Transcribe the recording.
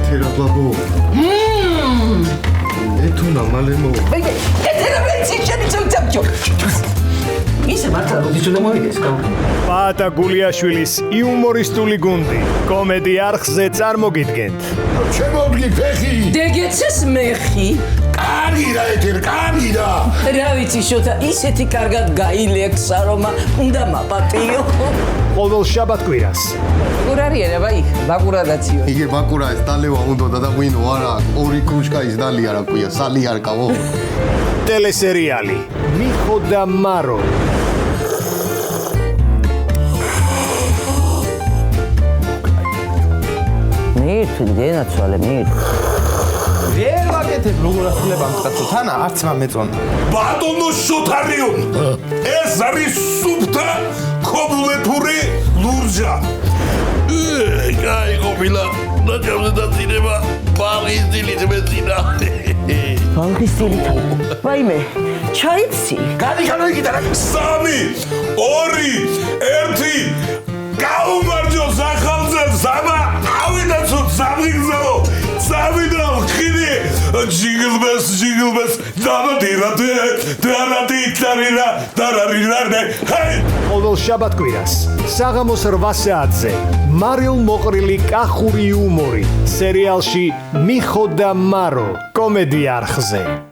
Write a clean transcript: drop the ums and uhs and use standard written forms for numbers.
ეთერა ბაბო. ეთუნა მალე მოვა. ეთერა ვეცი ჩემი წამწამჭო. ისე მართლა როდისუნდა მოვიდეს გავრ. პაატა გულიაშვილის იუმორისტული გუნდი კომედი არხზე წარმოგიდგენთ. შემოვდგი ფეხი. დეგეცეს მეხი. კარგია ეთერ, კარგია. რა ვიცი შოთა ისეთი კარგად გაილექსა რომ უნდა მაპატიო. ყოველ შაბათ-კვირას კურარიერება იქ ბაკურადაციო. იგე ბაკურა ეს დალევა უნდა და გვინო არა ორი კრუშკა ის დალია რა ქვია სალიარკავო. ტელესერიალი მიხო და მარო დენაცვალე ვერ ვაკეთებ როგორ ახლება მკაცო თანა არც მამეწონა ბატონო შოთარიო ეს არის სუფთა ქობულეთური ლურჯა კაი გობილა ნაჭამზე დაწინება ბაღის დილით მეწინა ბაღის დილით ვაიმე ჩაიცი განიხანო იკიდა 3 2 1 გაუმარჯო სახალხებს აბა ავიდა თუ სამიგზაო სამიდრო ხიდი ჯიგლბეს დარადი ჰაი ყოველ შაბათ-კვირას საღამოს 8 საათზე მარილ მოყრილი კახური იუმორი სერიალში მიხო და მარო კომედი არხზე.